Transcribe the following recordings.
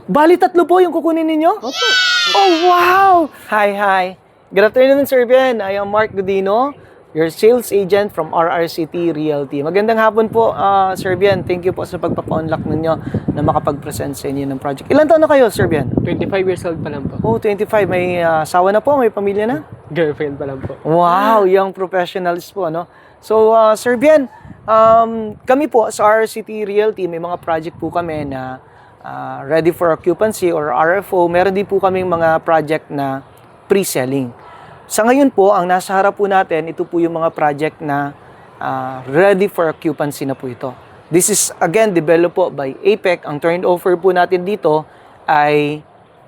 Bali, 3 po yung kukunin ninyo? Opo. Oh, wow! Hi. Good afternoon, Sir Ben. I am Mark Godino, your sales agent from RRCT Realty. Magandang hapon po, Sir Ben. Thank you po sa pagpapa-unlock ninyo na makapag-present sa inyo ng project. Ilan taon na kayo, Sir Ben? 25 years old pa lang po. Oh, 25. May asawa na po? May pamilya na? Girlfriend pa lang po. Wow, young professionals po, no? So, Sir Ben, kami po sa RRCT Realty, may mga project po kami na ready for occupancy or RFO. Meron din po kaming mga project na pre-selling. Sa ngayon po, ang nasa harap po natin, ito po yung mga project na ready for occupancy na po ito. This is, again, developed po by APEC. Ang turnover po natin dito ay,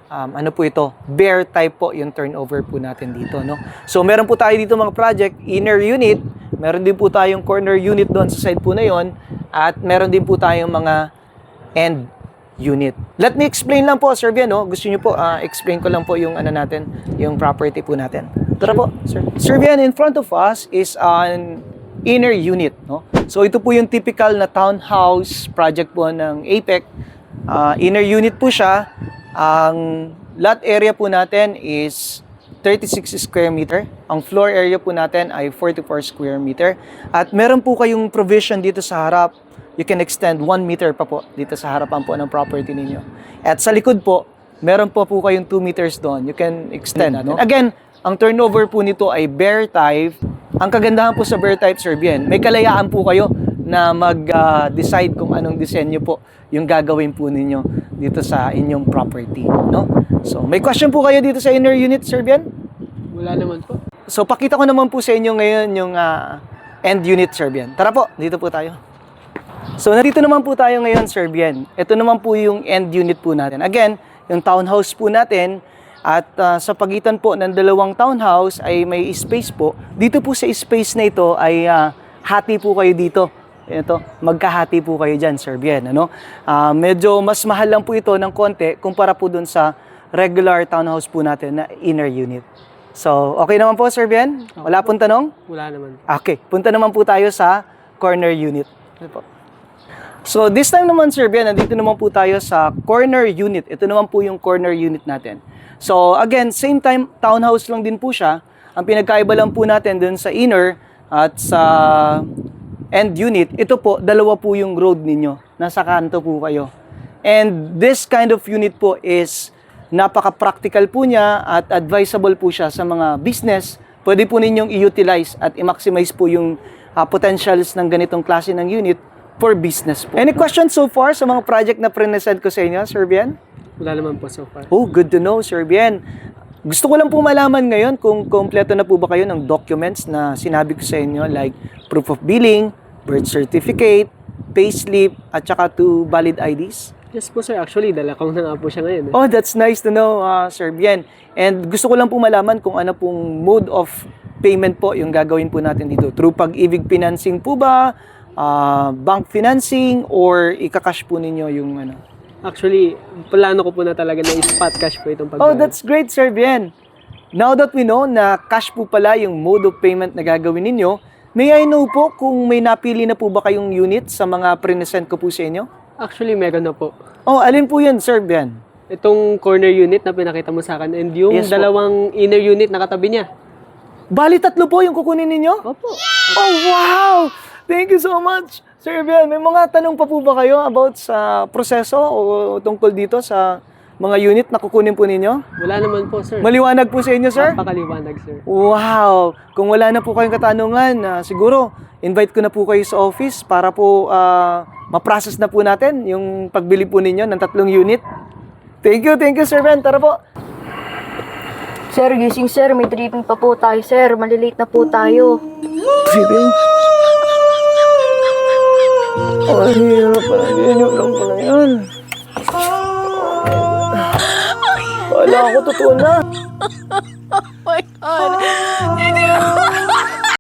ano po ito? Bear type po yung turnover po natin dito, no? So, meron po tayo dito mga project, inner unit. Meron din po tayong corner unit doon sa side po na yon. At meron din po tayong mga end unit. Let me explain lang po, Sir Bian, no? Gusto niyo po, explain ko lang po yung ano natin, yung property po natin. Tara po, Sir. Sir Bian, in front of us is an inner unit, no? So ito po yung typical na townhouse project po ng APEC. Inner unit po siya. Ang lot area po natin is 36 square meter. Ang floor area po natin ay 44 square meter. At meron po kayong provision dito sa harap. You can extend 1 meter pa po dito sa harapan po ng property ninyo. At sa likod po, meron po kayong 2 meters doon. You can extend. No? Again, ang turnover po nito ay bear type. Ang kagandahan po sa bear type, Sir Bien, may kalayaan po kayo na mag-decide kung anong disenyo po yung gagawin po ninyo dito sa inyong property. No? So, may question po kayo dito sa inner unit, Sir Bien? Wala naman po. So, pakita ko naman po sa inyo ngayon yung end unit, Sir Bien. Tara po, dito po tayo. So, nandito naman po tayo ngayon, Sir Bien. Ito naman po yung end unit po natin. Again, yung townhouse po natin. At sa pagitan po ng dalawang townhouse ay may space po. Dito po sa space na ito ay hati po kayo dito. Ito, magkahati po kayo dyan, Sir Bien. Ano? Medyo mas mahal lang po ito ng konti kumpara po dun sa regular townhouse po natin na inner unit. So, okay naman po, Sir Bien? Wala pong tanong? Wala naman. Okay, punta naman po tayo sa corner unit. Ito po. So, this time naman, Sir Bien, nandito naman po tayo sa corner unit. Ito naman po yung corner unit natin. So, again, same time, townhouse lang din po siya. Ang pinagkaiba lang po natin dun sa inner at sa end unit, ito po, dalawa po yung road ninyo. Nasa kanto po kayo. And this kind of unit po is napaka-practical po niya at advisable po siya sa mga business. Pwede po ninyong i-utilize at i-maximize po yung potentials ng ganitong klase ng unit for business po. Any questions so far sa mga project na pre-present ko sa inyo, Sir Bien? Wala naman po so far. Oh, good to know, Sir Bien. Gusto ko lang po malaman ngayon kung kompleto na po ba kayo ng documents na sinabi ko sa inyo like proof of billing, birth certificate, payslip, at saka 2 valid IDs. Yes po sir, actually dala ko na nga po siya ngayon. Oh, that's nice to know, Sir Bien. And gusto ko lang po malaman kung ano pong mode of payment po yung gagawin po natin dito. Through Pag-ibig financing po ba? Bank financing? Or ikakash po ninyo yung ano? Actually, plano ko po na talaga na spot cash po itong Oh, that's great, Sir Bien. Now that we know na cash po pala yung mode of payment na gagawin ninyo, may I know po kung may napili na po ba kayong unit sa mga pre-present ko po sa inyo? Actually, meron na po. Oh, alin po yan, Sir Bien? Itong corner unit na pinakita mo sa akin and yung Yes po. dalawang inner unit na katabi niya. Bali, 3 po yung kukunin ninyo? Opo. Oh, wow! Thank you so much, Sir Bien. May mga tanong pa po ba kayo about sa proseso o tungkol dito sa mga unit na kukunin po ninyo? Wala naman po sir. Maliwanag po sa inyo, sir? Napakaliwanag sir. Wow! Kung wala na po kayong katanungan, siguro, invite ko na po kayo sa office para po ma-process na po natin yung pagbili po ninyo ng 3 unit. Thank you, Sir Ben. Tara po. Sir, gising sir. May tripping pa po tayo, sir. Malilate na po tayo. Tripping? Oh, hirap pala. Ganyan lang pala yan. Wala ako, totoo na. Oh my God.